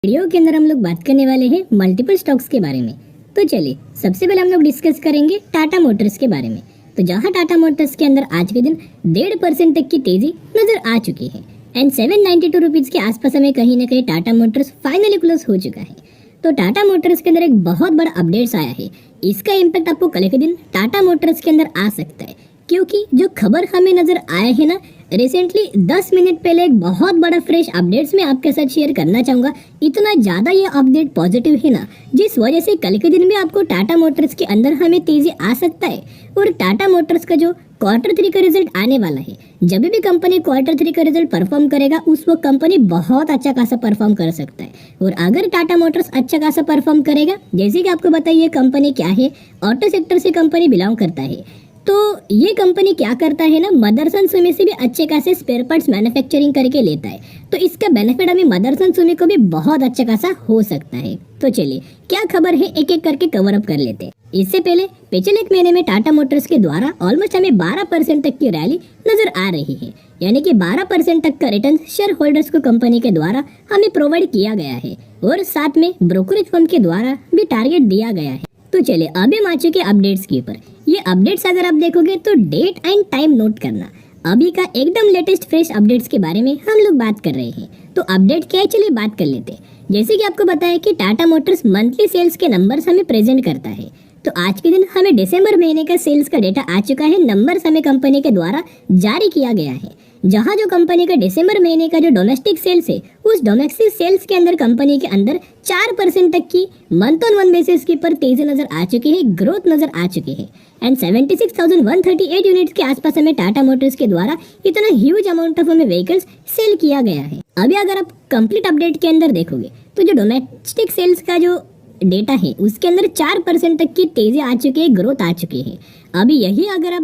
Video के अंदर हम लोग बात करने वाले हैं मल्टीपल स्टॉक्स के बारे में। तो चलिए सबसे पहले हम लोग डिस्कस करेंगे टाटा मोटर्स के बारे में। तो जहां टाटा मोटर्स के अंदर आज के दिन 1.5% तक की तेजी नजर आ चुकी है एंड 792 रुपीज के आसपास हमें कहीं ना कहीं टाटा मोटर्स फाइनली क्लोज हो चुका है। तो टाटा मोटर्स के अंदर एक बहुत बड़ा अपडेट्स आया है। इसका इम्पैक्ट आपको कल के दिन टाटा मोटर्स के अंदर आ सकता है, क्योंकि जो खबर हमें नजर आया है ना रिसेंटली 10 मिनट पहले एक बहुत बड़ा फ्रेश अपडेट्स में आपके साथ शेयर करना चाहूंगा। इतना ज्यादा ये अपडेट पॉजिटिव है ना, जिस वजह से कल के दिन में आपको टाटा मोटर्स के अंदर हमें तेजी आ सकता है। और टाटा मोटर्स का जो Q3 का रिजल्ट आने वाला है, जब भी कंपनी Q3 का रिजल्ट परफॉर्म करेगा उस वक्त कंपनी बहुत अच्छा खासा परफॉर्म कर सकता है। और अगर टाटा मोटर्स अच्छा खासा परफॉर्म करेगा, जैसे कि आपको बताइए कंपनी क्या है, ऑटो सेक्टर से कंपनी बिलोंग करता है। तो ये कंपनी क्या करता है ना, मदरसन सुमी से भी अच्छे खासे स्पेयर पार्ट्स मैन्युफैक्चरिंग करके लेता है। तो इसका बेनिफिट अभी मदरसन सुमी को भी बहुत अच्छा खासा हो सकता है। तो चलिए क्या खबर है एक एक करके कवर अप कर लेते हैं। इससे पहले पिछले एक महीने में टाटा मोटर्स के द्वारा ऑलमोस्ट हमें 12% तक की रैली नजर आ रही है, यानी कि 12% तक का रिटर्न शेयर होल्डर्स को कंपनी के द्वारा हमें प्रोवाइड किया गया है और साथ में ब्रोकरेज फर्म के द्वारा भी टारगेट दिया गया है। तो चलिए अभी हम आ चुके अपडेट्स के ऊपर। ये अपडेट्स अगर आप देखोगे तो डेट एंड टाइम नोट करना। अभी का एकदम लेटेस्ट फ्रेश अपडेट्स के बारे में हम लोग बात कर रहे हैं। तो अपडेट क्या है, चलिए बात कर लेते हैं। जैसे कि आपको बताया कि टाटा मोटर्स मंथली सेल्स के नंबर्स हमें प्रेजेंट करता है। तो आज के दिन हमें दिसंबर महीने का सेल्स का डेटा आ चुका है। नंबर्स हमें कंपनी के द्वारा जारी किया गया है, जहां जो कंपनी का दिसंबर महीने का जो डोमेस्टिक सेल्स है, उस डोमेस्टिक सेल्स के अंदर कंपनी के अंदर 4% तक की मंथ ऑन मंथ बेसिस के ऊपर तेजी नजर आ चुकी है, ग्रोथ नजर आ चुकी है एंड 76,138 यूनिट्स के आसपास हमें टाटा मोटर्स के द्वारा इतना ह्यूज अमाउंट ऑफ हमें व्हीकल्स सेल किया गया है। अभी अगर आप कंप्लीट अपडेट के अंदर देखोगे तो जो डोमेस्टिक सेल्स का जो डेटा है उसके अंदर 4% तक की तेजी आ चुकी है, ग्रोथ आ चुकी है। अभी यही अगर आप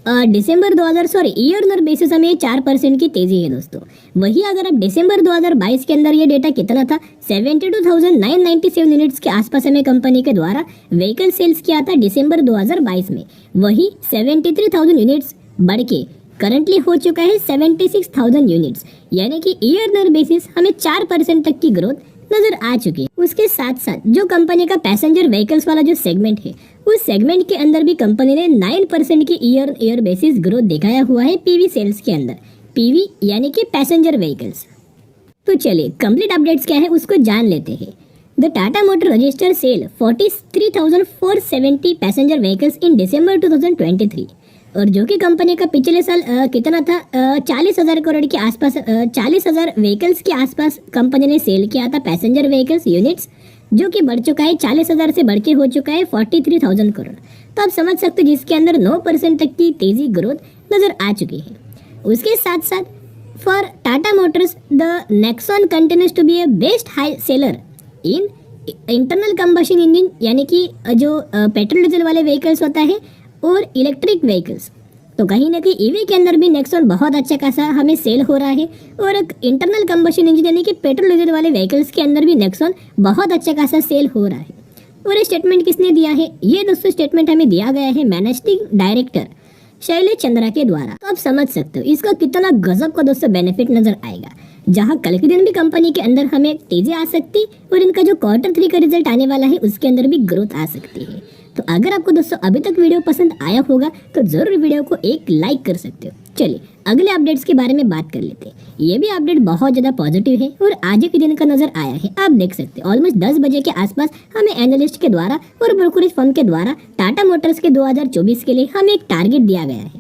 ईयर ऑन बेसिस हमें 4% की तेजी है दोस्तों। वही अगर आप दिसंबर 2022 के अंदर ये डेटा कितना था, 72,997 यूनिट्स के आसपास हमें कंपनी के द्वारा व्हीकल सेल्स किया था दिसंबर 2022 में। वही 73,000 यूनिट्स बढ़ के करंटली हो चुका है 76,000 यूनिट्स, यानी कि ईयर ऑन बेसिस हमें 4% तक की ग्रोथ नजर आ चुकी है। उसके साथ साथ जो कंपनी का पैसेंजर व्हीकल्स वाला जो सेगमेंट है, उस सेगमेंट के अंदर भी कंपनी ने 9% की ईयर बेसिस ग्रोथ दिखाया हुआ है पीवी सेल्स के अंदर। पीवी यानी कि पैसेंजर व्हीकल्स। तो चलिए कंप्लीट अपडेट्स क्या है उसको जान लेते हैं। The Tata motor register sale 43,470 passenger vehicles in December 2023, और जो कि कंपनी का पिछले साल कितना था, 40,000 करोड़ के आसपास, 40,000 व्हीकल्स के आसपास कंपनी ने सेल किया था पैसेंजर व्हीकल्स यूनिट्स, जो कि बढ़ चुका है 40,000 से बढ़ के हो चुका है 43,000 करोड़। तो आप समझ सकते हो जिसके अंदर 9% तक की तेजी ग्रोथ नजर आ चुकी है। उसके साथ साथ for Tata Motors the Nexon continues to be a best high seller in internal combustion engine, यानी कि जो पेट्रोल डीजल वाले व्हीकल्स होता है और इलेक्ट्रिक व्हीकल्स। तो कहीं ना कहीं ईवी के अंदर भी नेक्सॉन बहुत अच्छा खासा हमें सेल हो रहा है, और इंटरनल कंबशन इंजन यानी कि पेट्रोल डीजल वाले व्हीकल्स के अंदर भी नेक्सॉन बहुत अच्छा खासा सेल हो रहा है। और ये स्टेटमेंट किसने दिया है, ये दोस्तों स्टेटमेंट हमें दिया गया है मैनेजिंग डायरेक्टर शैलेश चंद्रा के द्वारा। तो आप समझ सकते हो इसका कितना गजब का दोस्तों बेनिफिट नजर आएगा, जहां कल के दिन भी कंपनी के अंदर हमें तेजी आ सकती और इनका जो Q3 का रिजल्ट आने वाला है उसके अंदर भी ग्रोथ आ सकती है। तो अगर आपको दोस्तों अभी तक वीडियो पसंद आया होगा तो जरूर वीडियो को एक लाइक कर सकते हो। चलिए अगले अपडेट्स के बारे में बात कर लेते हैं। ये भी अपडेट बहुत ज़्यादा पॉजिटिव है और आज के दिन का नजर आया है। आप देख सकते हैं ऑलमोस्ट 10 बजे के आसपास हमें एनालिस्ट के द्वारा और ब्रोकरेज फर्म के द्वारा टाटा मोटर्स के 2024 के लिए हमें एक टारगेट दिया गया है,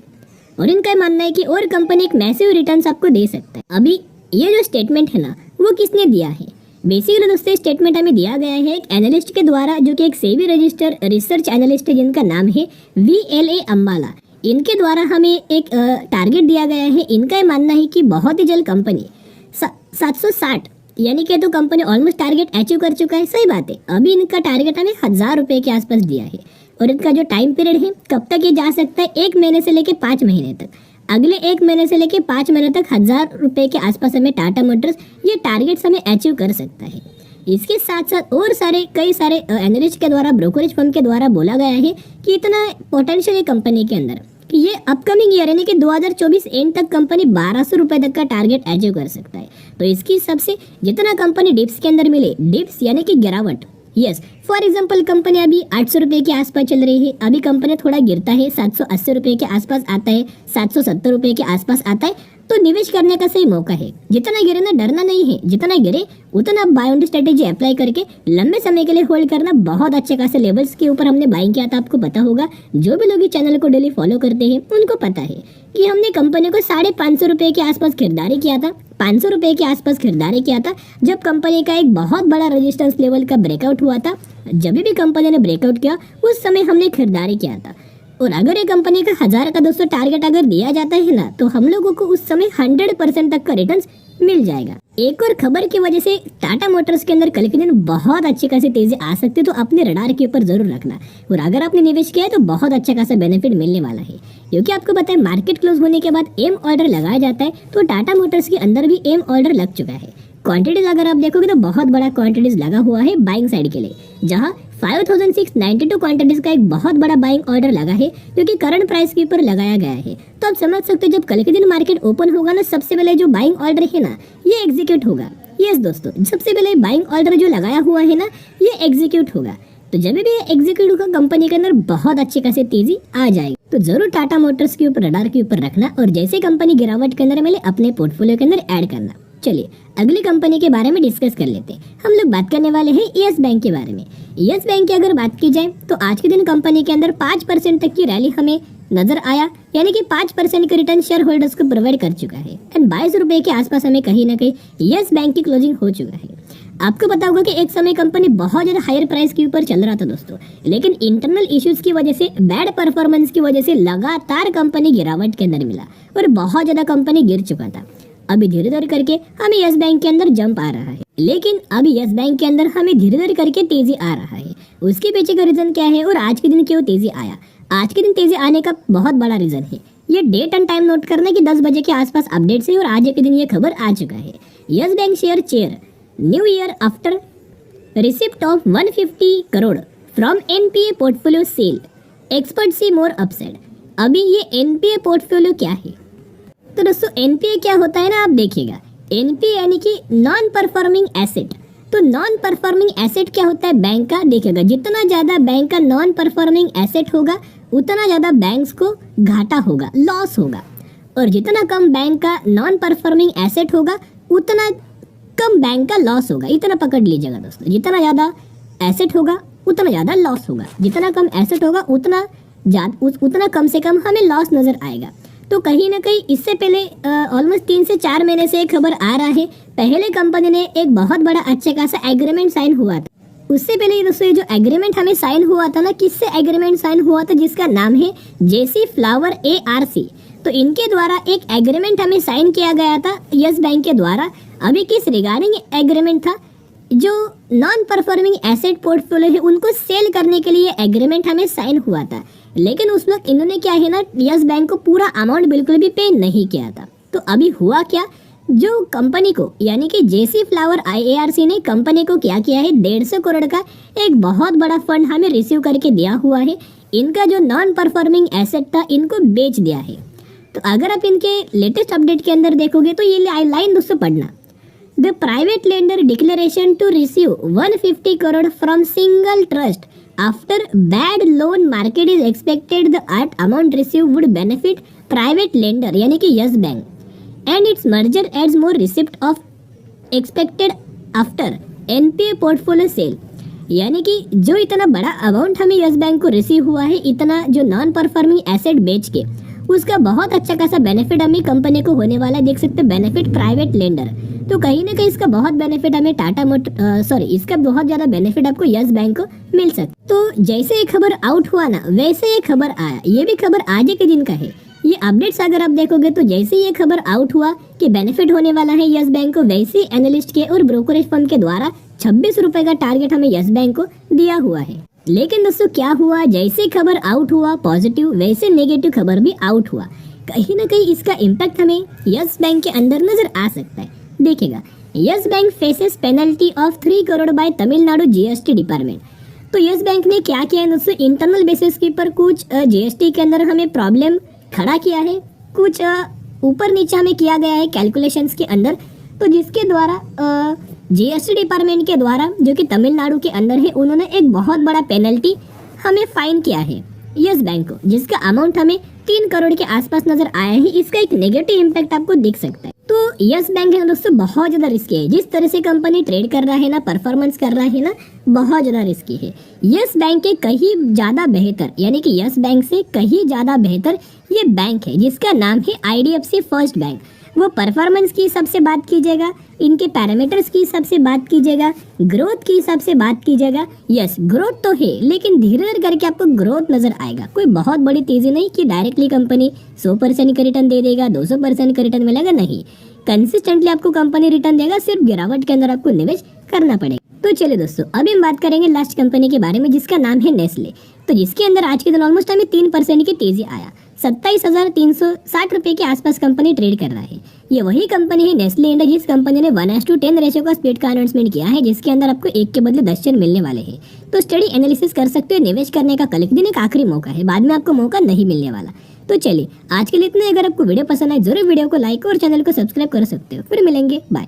और इनका मानना है कि और कंपनी एक मैसिव रिटर्न आपको दे सकता है। अभी ये जो स्टेटमेंट है ना, वो किसने दिया है, बेसिकली दोस्तों स्टेटमेंट हमें दिया गया है एक एनालिस्ट के द्वारा, जो कि एक सेबी रजिस्टर रिसर्च एनालिस्ट है जिनका नाम है VLA अम्बाला। इनके द्वारा हमें एक टारगेट दिया गया है। इनका मानना है कि बहुत ही जल्द कंपनी 760 यानी कि तो कंपनी ऑलमोस्ट टारगेट अचीव कर चुका है। सही बात है, अभी इनका टारगेट हमें 1,000 रुपये के आसपास दिया है, और इनका जो टाइम पीरियड है कब तक ये जा सकता है, 1 महीने से लेकर 5 महीने तक। अगले 1 महीने से लेकर 5 महीने तक 1,000 रुपये के आसपास हमें टाटा मोटर्स ये टारगेट्स हमें अचीव कर सकता है। इसके साथ साथ और कई सारे एनालिस्ट के द्वारा ब्रोकरेज फर्म के द्वारा बोला गया है कि इतना पोटेंशियल है कंपनी के अंदर कि ये अपकमिंग ईयर यानी कि 2024 एंड तक कंपनी 1200 रुपए तक का टारगेट अचीव कर सकता है। तो इसकी हिसाब से जितना कंपनी डिप्स के अंदर मिले, डिप्स यानी कि गिरावट, यस फॉर एग्जांपल कंपनी अभी 800 रुपए के आसपास चल रही है, अभी कंपनी थोड़ा गिरता है, 780 रुपए के आसपास आता है, 770 रुपए के आसपास आता है, तो निवेश करने का सही मौका है। जितना गिरे ना डरना नहीं है, जितना गिरे उतना बाय ऑन स्ट्रेटेजी अप्लाई करके लंबे समय के लिए होल्ड करना। बहुत अच्छे खासे लेवल्स के ऊपर हमने बाइंग किया था, आपको पता होगा। जो भी लोग इस चैनल को डेली फॉलो करते हैं उनको पता है कि हमने कंपनी को 550 रुपए के आसपास खरीदारी किया था, 500 रुपए के आसपास खरीदारी किया था, जब कंपनी का एक बहुत बड़ा रेजिस्टेंस लेवल का ब्रेकआउट हुआ था। जब भी कंपनी ने ब्रेकआउट किया उस समय हमने खरीदारी किया था। और अगर ये कंपनी का 1000 का दोस्तों टारगेट अगर दिया जाता है ना, तो हम लोगों को उस समय 100% तक का रिटर्न मिल जाएगा। एक और खबर की वजह से टाटा मोटर्स के अंदर कल के दिन बहुत अच्छी खासी तेजी आ सकती है, तो अपने रडार के ऊपर जरूर रखना। और अगर आपने निवेश किया है तो बहुत अच्छा खासा बेनिफिट मिलने वाला है, क्योंकि आपको पता है मार्केट क्लोज होने के बाद एम ऑर्डर लगाया जाता है, तो टाटा मोटर्स के अंदर भी एम ऑर्डर लग चुका है। क्वांटिटीज अगर आप देखोगे तो बहुत बड़ा क्वांटिटीज लगा हुआ है बाइंग साइड के लिए, जहां 5692 क्वांटिटीज का एक बहुत बड़ा बाइंग ऑर्डर लगा है, जो कि करंट प्राइस के ऊपर लगाया गया है। तो आप समझ सकते हो जब कल के दिन मार्केट ओपन होगा ना, सबसे पहले जो बाइंग ऑर्डर है ना ये एग्जीक्यूट होगा। यस दोस्तों, सबसे पहले बाइंग ऑर्डर जो लगाया हुआ है ना ये एग्जीक्यूट होगा। तो जब भी एग्जीक्यूट होगा कंपनी के अंदर बहुत अच्छी खासी तेजी आ जाएगी। तो जरूर टाटा मोटर्स के ऊपर रडार के ऊपर रखना, और जैसे कंपनी गिरावट के अंदर मिले अपने पोर्टफोलियो के अंदर ऐड करना। चलिए अगली कंपनी के बारे में डिस्कस कर लेते हैं। हम लोग बात करने वाले हैं यस बैंक के बारे में। यस बैंक की अगर बात की जाए तो आज के दिन कंपनी के अंदर 5% तक की रैली हमें नजर आया, यानी कि 5% का रिटर्न शेयर होल्डर्स को प्रोवाइड कर चुका है। एंड 22 रुपए के आसपास हमें कहीं ना कहीं यस बैंक की क्लोजिंग हो चुका है। आपको पता होगा कि एक समय कंपनी बहुत ज्यादा हायर प्राइस के ऊपर चल रहा था दोस्तों, लेकिन इंटरनल इश्यूज की वजह से, बैड परफॉर्मेंस की वजह से लगातार कंपनी गिरावट के अंदर मिला और बहुत ज्यादा कंपनी गिर चुका था। अभी धीरे धीरे करके हमें यस बैंक के अंदर जंप आ रहा है, लेकिन अभी यस बैंक के अंदर हमें धीरे धीरे करके तेजी आ रहा है। उसके पीछे का रीजन क्या है और आज के दिन क्यों तेजी आया? आज के दिन तेजी आने का बहुत बड़ा रीजन है, ये डेट एंड टाइम नोट करना कि 10 बजे के आसपास अपडेट से, और आज के दिन ये खबर आ चुका है। Yes Bank share cheer new year after receipt of 150 crore from NPA portfolio sale, expert see more upside. अभी ये एनपीए पोर्टफोलियो क्या है? तो दोस्तों एनपीए क्या होता है ना, आप देखिएगा। एनपीए यानी कि नॉन परफॉर्मिंग एसेट। तो नॉन परफॉर्मिंग एसेट क्या होता है बैंक का? देखिएगा, जितना ज्यादा बैंक का नॉन परफॉर्मिंग एसेट होगा उतना ज्यादा बैंक्स को घाटा होगा, लॉस होगा, और जितना कम बैंक का नॉन परफॉर्मिंग एसेट होगा उतना कम बैंक का लॉस होगा। इतना पकड़ लीजिएगा दोस्तों, जितना ज्यादा एसेट होगा उतना ज्यादा लॉस होगा, जितना कम एसेट होगा उतना कम से कम हमें लॉस नजर आएगा। तो कहीं ना कहीं इससे पहले ऑलमोस्ट 3 से 4 महीने से एक खबर आ रहा है, पहले कंपनी ने एक बहुत बड़ा अच्छा खासा एग्रीमेंट साइन हुआ था। उससे पहले दोस्तों ये जो एग्रीमेंट हमें साइन हुआ था ना, किससे एग्रीमेंट साइन हुआ था? जिसका नाम है जेसी फ्लावर ARC। तो इनके द्वारा एक एग्रीमेंट हमें साइन किया गया था यस बैंक के द्वारा। अभी किस रिगार्डिंग एग्रीमेंट था? जो नॉन परफॉर्मिंग एसेट पोर्टफोलियो है उनको सेल करने के लिए एग्रीमेंट हमें साइन हुआ था, लेकिन उस वक्त इन्होंने क्या है ना, यस बैंक को पूरा अमाउंट बिल्कुल भी पे नहीं किया था। तो अभी हुआ क्या, जो कंपनी को यानी कि जेसी फ्लावर ARC ने कंपनी को क्या किया है, 150 करोड़ का एक बहुत बड़ा फंड हमें रिसीव करके दिया हुआ है। इनका जो नॉन परफॉर्मिंग एसेट था इनको बेच दिया है। तो अगर आप इनके लेटेस्ट अपडेट के अंदर देखोगे तो ये लाइन दोस्तों पढ़ना, the private lender declaration to receive 150 crore from single trust after bad loan market is expected the amount receive would benefit private lender यानी कि Yes Bank and its merger aids more receipt of expected after NPA portfolio sale. यानी कि जो इतना बड़ा amount हमें yes bank को receive हुआ है, इतना जो नॉन परफॉर्मिंग एसेट बेच के, उसका बहुत अच्छा खासा बेनिफिट हमें कंपनी को होने वाला है। देख सकते हैं बेनिफिट प्राइवेट लेंडर, तो कहीं ना कहीं इसका बहुत बेनिफिट हमें इसका बहुत ज्यादा बेनिफिट आपको यस बैंक को मिल सकता। तो जैसे ये खबर आउट हुआ ना, वैसे ये खबर आया। ये भी खबर आज के दिन का है। ये अपडेट्स अगर आप देखोगे तो जैसे ये खबर आउट हुआ कि बेनिफिट होने वाला है यस बैंक को, वैसे एनालिस्ट के और ब्रोकरेज फर्म के द्वारा 26 रुपए का टारगेट हमें यस बैंक को दिया हुआ है। लेकिन दोस्तों क्या हुआ, जैसे खबर आउट हुआ पॉजिटिव, वैसे नेगेटिव खबर भी आउट हुआ। कहीं ना कहीं इसका इम्पैक्ट हमें यस बैंक के अंदर नजर आ सकता है। देखिएगा, Yes Bank faces penalty of 3 crore by Tamil Nadu GST department. तो यस बैंक ने क्या किया है दोस्तों, इंटरनल बेसिस के ऊपर कुछ जीएसटी के अंदर हमें प्रॉब्लम खड़ा किया है, कुछ ऊपर नीचे हमें किया गया है कैलकुलेशंस के अंदर, तो जिसके द्वारा जीएसटी डिपार्टमेंट के द्वारा जो कि तमिलनाडु के अंदर है, उन्होंने एक बहुत बड़ा पेनल्टी हमें फाइन किया है यस बैंक को, जिसका अमाउंट हमें 3 करोड़ के आसपास नजर आया है। इसका एक नेगेटिव इम्पैक्ट आपको दिख सकता है। तो यस बैंक है ना दोस्तों, बहुत ज़्यादा रिस्की है। जिस तरह से कंपनी ट्रेड कर रहा है ना, परफॉर्मेंस कर रहा है ना, बहुत ज़्यादा रिस्की है। यस बैंक के कहीं ज़्यादा बेहतर, यानी कि यस बैंक से कहीं ज़्यादा बेहतर ये बैंक है जिसका नाम है आईडीएफसी फर्स्ट बैंक। वो परफॉर्मेंस की हिसाब से बात कीजिएगा, इनके पैरामीटर्स की हिसाब से बात कीजिएगा, ग्रोथ की हिसाब से बात कीजिएगा, यस ग्रोथ तो है, लेकिन धीरे धीरे करके आपको ग्रोथ नजर आएगा। कोई बहुत बड़ी तेजी नहीं कि डायरेक्टली कंपनी 100% का रिटर्न दे देगा, 200% का रिटर्न मिलेगा, नहीं। कंसिस्टेंटली आपको कंपनी रिटर्न देगा, सिर्फ गिरावट के अंदर आपको निवेश करना पड़ेगा। तो चलिए दोस्तों, अभी हम बात करेंगे लास्ट कंपनी के बारे में जिसका नाम है नेस्ले। तो जिसके अंदर आज के दिन ऑलमोस्ट हमें 3% की तेजी आया, 27,360 रुपए के आसपास कंपनी ट्रेड कर रहा है। ये वही कंपनी है नेस्ले इंडिया जिस कंपनी ने 1:10 रेशियो का स्प्लिट का अनाउंसमेंट किया है, जिसके अंदर आपको 1 के बदले 10 शेयर मिलने वाले हैं। तो स्टडी एनालिसिस कर सकते हो, निवेश करने का कल के दिन एक आखिरी मौका है, बाद में आपको मौका नहीं मिलने वाला। तो चलिए आज के लिए इतना ही। अगर आपको वीडियो पसंद आए जरूर वीडियो को लाइक और चैनल को सब्सक्राइब कर सकते हो। फिर मिलेंगे, बाय।